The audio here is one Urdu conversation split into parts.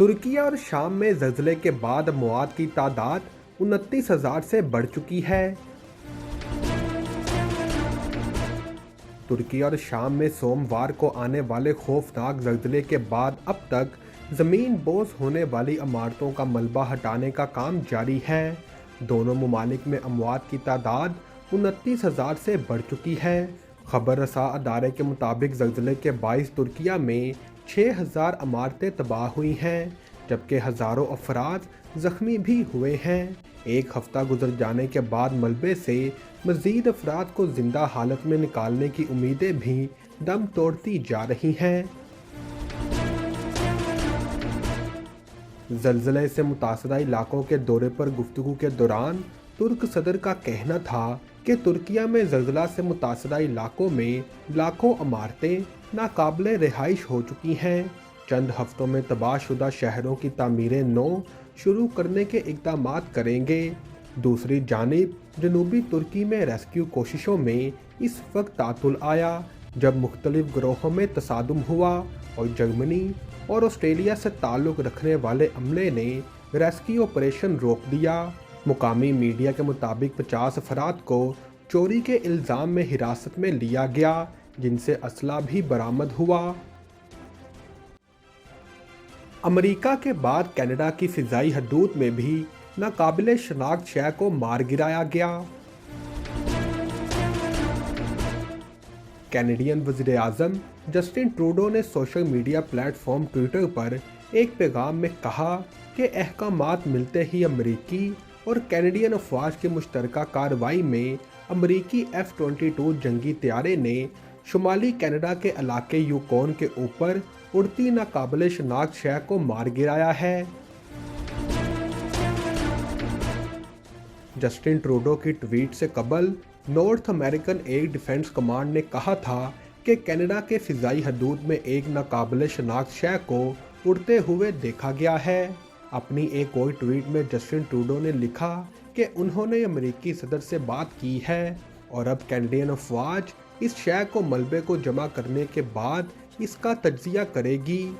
ترکی اور شام میں زلزلے کے بعد اموات کی تعداد 29,000 سے بڑھ چکی ہے۔ ترکی اور شام میں سوموار کو آنے والے خوفناک زلزلے کے بعد اب تک زمین بوس ہونے والی عمارتوں کا ملبہ ہٹانے کا کام جاری ہے۔ دونوں ممالک میں اموات کی تعداد 29,000 سے بڑھ چکی ہے۔ خبر رساں ادارے کے مطابق زلزلے کے باعث ترکیہ میں 6,000 عمارتیں تباہ ہوئی ہیں، جبکہ ہزاروں افراد زخمی بھی ہوئے ہیں۔ ایک ہفتہ گزر جانے کے بعد ملبے سے مزید افراد کو زندہ حالت میں نکالنے کی امیدیں بھی دم توڑتی جا رہی ہیں۔ زلزلے سے متاثرہ علاقوں کے دورے پر گفتگو کے دوران ترک صدر کا کہنا تھا کہ ترکیہ میں زلزلہ سے متاثرہ علاقوں میں لاکھوں عمارتیں ناقابل رہائش ہو چکی ہیں۔ چند ہفتوں میں تباہ شدہ شہروں کی تعمیریں نو شروع کرنے کے اقدامات کریں گے۔ دوسری جانب جنوبی ترکی میں ریسکیو کوششوں میں اس وقت تعطل آیا جب مختلف گروہوں میں تصادم ہوا اور جرمنی اور آسٹریلیا سے تعلق رکھنے والے عملے نے ریسکیو آپریشن روک دیا۔ مقامی میڈیا کے مطابق 50 افراد کو چوری کے الزام میں حراست میں لیا گیا، جن سے اسلحہ بھی برآمد ہوا۔ امریکہ کے بعد کینیڈا کی فضائی حدود میں بھی ناقابل شناخت شے کو مار گرایا گیا۔ کینیڈین وزیر اعظم جسٹن ٹروڈو نے social media platform Twitter پر ایک پیغام میں کہا کہ احکامات ملتے ہی امریکی اور کینیڈین افواج کی مشترکہ کارروائی میں امریکی F-22 جنگی طیارے نے شمالی کینیڈا کے علاقے یوکون کے اوپر اڑتی ناقابل شناخت شے کو مار گرایا ہے۔ جسٹن ٹروڈو کی ٹویٹ سے قبل north American air defence command نے کہا تھا کہ کینیڈا کے فضائی حدود میں ایک ناقابل شناخت شے کو اڑتے ہوئے دیکھا گیا ہے۔ اپنی ایک اور ٹویٹ میں جسٹن ٹروڈو نے لکھا کہ انہوں نے امریکی صدر سے بات کی ہے اور اب کینیڈین افواج اس شے کو ملبے کو جمع کرنے کے بعد اس کا تجزیہ کرے گی۔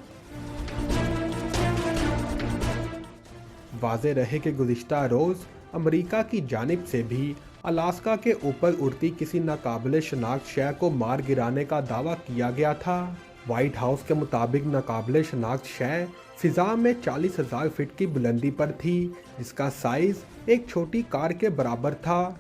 واضح رہے کہ گزشتہ روز امریکہ کی جانب سے بھی الاسکا کے اوپر اڑتی کسی ناقابل شناخت شے کو مار گرانے کا دعویٰ کیا گیا تھا۔ وائٹ ہاؤس کے مطابق ناقابل شناخت شے فضا میں 40,000 فٹ کی بلندی پر تھی، جس کا سائز ایک چھوٹی کار کے برابر تھا۔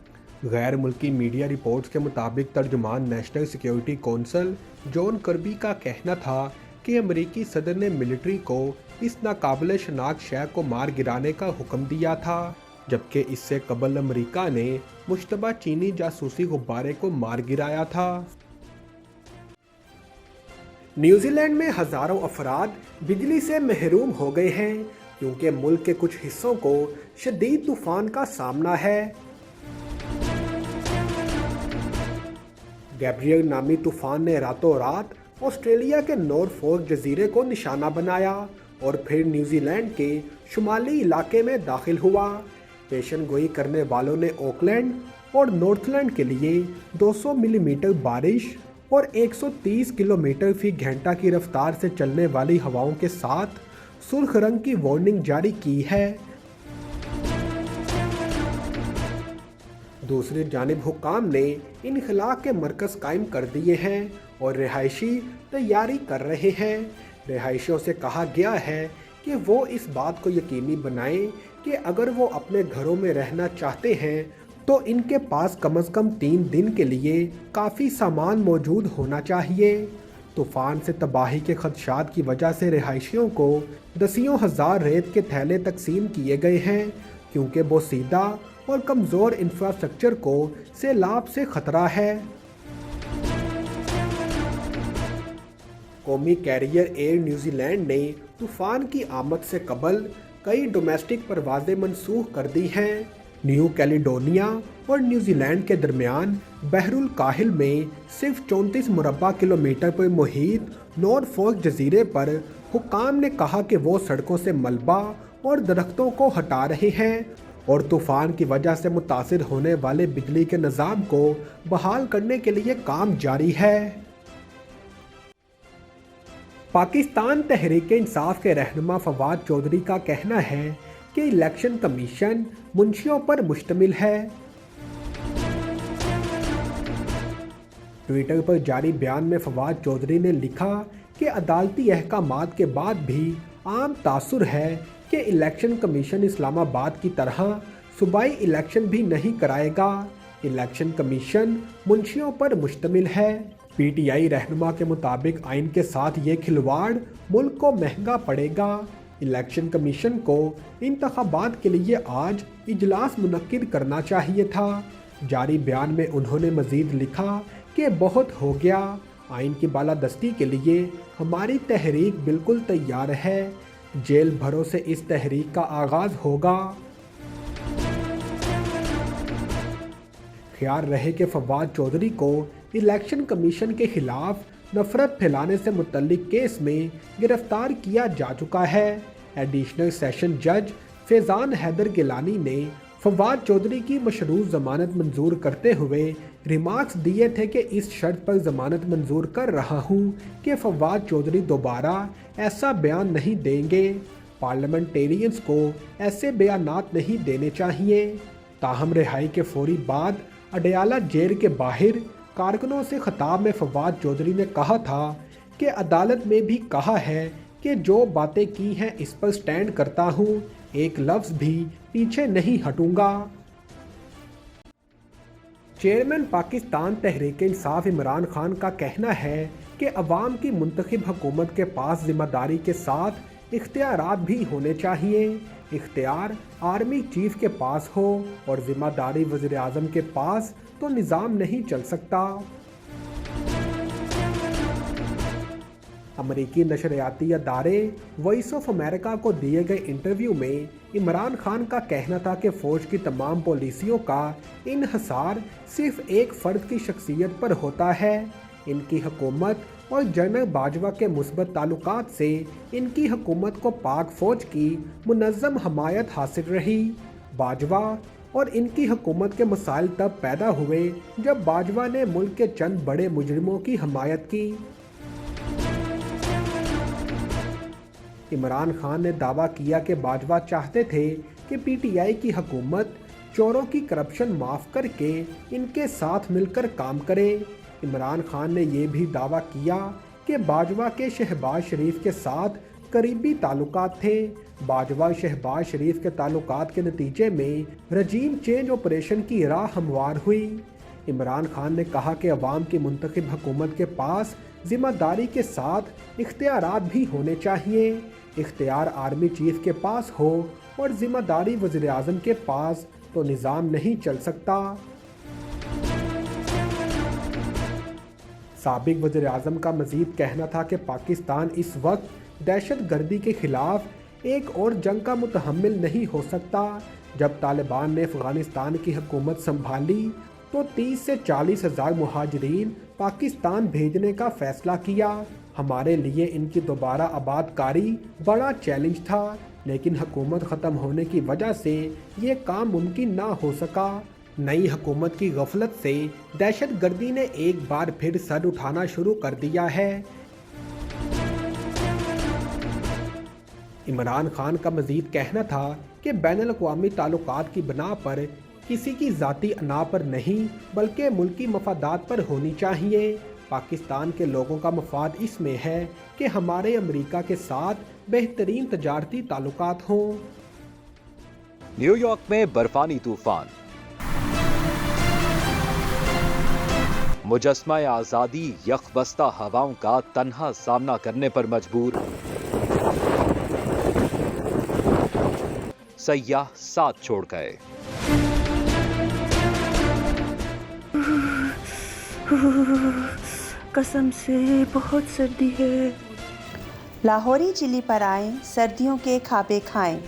غیر ملکی میڈیا رپورٹس کے مطابق ترجمان نیشنل سیکیورٹی کونسل جان کربی کا کہنا تھا کہ امریکی صدر نے ملٹری کو اس ناقابل شناخت شے کو مار گرانے کا حکم دیا تھا، جبکہ اس سے قبل امریکہ نے مشتبہ چینی جاسوسی غبارے کو مار گرایا تھا۔ نیوزی لینڈ میں ہزاروں افراد بجلی سے محروم ہو گئے ہیں کیونکہ ملک کے کچھ حصوں کو شدید طوفان کا سامنا ہے۔ گیبریل نامی طوفان نے راتوں رات آسٹریلیا کے نورفولک جزیرے کو نشانہ بنایا اور پھر نیوزی لینڈ کے شمالی علاقے میں داخل ہوا۔ پیشن گوئی کرنے والوں نے اوکلینڈ اور نارتھ لینڈ کے لیے 200 ملی میٹر بارش اور 130 کلومیٹر فی گھنٹہ کی رفتار سے چلنے والی ہواؤں کے ساتھ سرخ رنگ کی وارننگ جاری کی ہے۔ دوسری جانب حکام نے انخلاء کے مرکز قائم کر دیے ہیں اور رہائشی تیاری کر رہے ہیں۔ رہائشیوں سے کہا گیا ہے کہ وہ اس بات کو یقینی بنائیں کہ اگر وہ اپنے گھروں میں رہنا چاہتے ہیں تو ان کے پاس کم از کم 3 دن کے لیے کافی سامان موجود ہونا چاہیے۔ طوفان سے تباہی کے خدشات کی وجہ سے رہائشیوں کو دسیوں ہزار ریت کے تھیلے تقسیم کیے گئے ہیں کیونکہ بوسیدہ اور کمزور انفراسٹرکچر کو سیلاب سے خطرہ ہے۔ قومی کیریئر ایئر نیوزی لینڈ نے طوفان کی آمد سے قبل کئی ڈومیسٹک پروازیں منسوخ کر دی ہیں۔ نیو کیلیڈونیا اور نیوزی لینڈ کے درمیان بحر الکاہل میں صرف 34 مربع کلومیٹر پر محیط نورفولک جزیرے پر حکام نے کہا کہ وہ سڑکوں سے ملبہ اور درختوں کو ہٹا رہے ہیں اور طوفان کی وجہ سے متاثر ہونے والے بجلی کے نظام کو بحال کرنے کے لیے کام جاری ہے۔ پاکستان تحریک انصاف کے رہنما فواد چودھری کا کہنا ہے کہ الیکشن کمیشن منشیوں پر مشتمل ہے۔ ٹویٹر پر جاری بیان میں فواد چودھری نے لکھا کہ عدالتی احکامات کے بعد بھی عام تاثر ہے کہ الیکشن کمیشن اسلام آباد کی طرح صوبائی الیکشن بھی نہیں کرائے گا۔ الیکشن کمیشن منشیوں پر مشتمل ہے۔ پی ٹی آئی رہنما کے مطابق آئین کے ساتھ یہ کھلواڑ ملک کو مہنگا پڑے گا۔ الیکشن کمیشن کو انتخابات کے لیے آج اجلاس منعقد کرنا چاہیے تھا۔ جاری بیان میں انہوں نے مزید لکھا کہ بہت ہو گیا، آئین کی بالادستی کے لیے ہماری تحریک بالکل تیار ہے، جیل بھروں سے اس تحریک کا آغاز ہوگا۔ خیال رہے کہ فواد چودھری کو الیکشن کمیشن کے خلاف نفرت پھیلانے سے متعلق کیس میں گرفتار کیا جا چکا ہے۔ ایڈیشنل سیشن جج فیضان حیدر گیلانی نے فواد چودھری کی مشروط ضمانت منظور کرتے ہوئے ریمارکس دیے تھے کہ اس شرط پر ضمانت منظور کر رہا ہوں کہ فواد چودھری دوبارہ ایسا بیان نہیں دیں گے۔ پارلیمنٹیرینز کو ایسے بیانات نہیں دینے چاہیے۔ تاہم رہائی کے فوری بعد اڈیالہ جیل کے باہر کارکنوں سے خطاب میں فواد چودھری نے کہا تھا کہ عدالت میں بھی کہا ہے کہ جو باتیں کی ہیں اس پر سٹینڈ کرتا ہوں، ایک لفظ بھی پیچھے نہیں ہٹوں گا۔ چیئرمین پاکستان تحریک انصاف عمران خان کا کہنا ہے کہ عوام کی منتخب حکومت کے پاس ذمہ داری کے ساتھ اختیارات بھی ہونے چاہیے۔ اختیار آرمی چیف کے پاس ہو اور ذمہ داری وزیر اعظم کے پاس تو نظام نہیں چل سکتا۔ امریکی نشریاتی ادارے وائس آف امریکہ کو دیے گئے انٹرویو میں عمران خان کا کہنا تھا کہ فوج کی تمام پالیسیوں کا انحصار صرف ایک فرد کی شخصیت پر ہوتا ہے۔ ان کی حکومت اور جنرل باجوہ کے مثبت تعلقات سے ان کی حکومت کو پاک فوج کی منظم حمایت حاصل رہی۔ باجوہ اور ان کی حکومت کے مسائل تب پیدا ہوئے جب باجوہ نے ملک کے چند بڑے مجرموں کی حمایت کی۔ عمران خان نے دعویٰ کیا کہ باجوہ چاہتے تھے کہ پی ٹی آئی کی حکومت چوروں کی کرپشن معاف کر کے ان کے ساتھ مل کر کام کرے۔ عمران خان نے یہ بھی دعویٰ کیا کہ باجوہ کے شہباز شریف کے ساتھ قریبی تعلقات تھے۔ باجوہ شہباز شریف کے تعلقات کے نتیجے میں رجیم چینج آپریشن کی راہ ہموار ہوئی۔ عمران خان نے کہا کہ عوام کی منتخب حکومت کے پاس ذمہ داری کے ساتھ اختیارات بھی ہونے چاہیے۔ اختیار آرمی چیف کے پاس ہو اور ذمہ داری وزیر اعظم کے پاس تو نظام نہیں چل سکتا۔ سابق وزیر اعظم کا مزید کہنا تھا کہ پاکستان اس وقت دہشت گردی کے خلاف ایک اور جنگ کا متحمل نہیں ہو سکتا۔ جب طالبان نے افغانستان کی حکومت سنبھالی تو 30 سے 40 ہزار مہاجرین پاکستان بھیجنے کا فیصلہ کیا۔ ہمارے لیے ان کی دوبارہ آباد کاری بڑا چیلنج تھا، لیکن حکومت ختم ہونے کی وجہ سے یہ کام ممکن نہ ہو سکا۔ نئی حکومت کی غفلت سے دہشت گردی نے ایک بار پھر سر اٹھانا شروع کر دیا ہے۔ عمران خان کا مزید کہنا تھا کہ بین الاقوامی تعلقات کی بنا پر کسی کی ذاتی انا پر نہیں بلکہ ملکی مفادات پر ہونی چاہیے۔ پاکستان کے لوگوں کا مفاد اس میں ہے کہ ہمارے امریکہ کے ساتھ بہترین تجارتی تعلقات ہوں۔ نیو یارک میں برفانی طوفان، مجسمہ آزادی یخ بستہ ہواؤں کا تنہا سامنا کرنے پر مجبور، سیاح ساتھ چھوڑ گئے۔ قسم سے بہت سردی ہے۔ لاہوری چلی پر آئیں، سردیوں کے کھابے کھائیں۔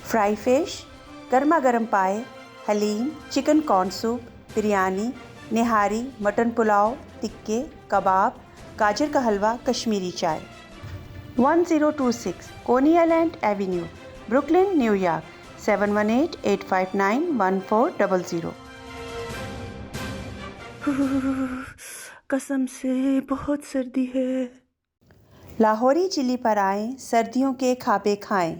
فرائی فش، گرما گرم پائے، haleem, chicken corn soup, biryani, nihari, mutton pulao, ٹکے، کباب، گاجر کا حلوہ، کشمیری چائے۔ 1026 Coney Island Avenue, Brooklyn, New York, 7188591400۔ قسم سے بہت سردی ہے۔ لاہوری چلی پر آئیں، سردیوں کے کھابے کھائیں۔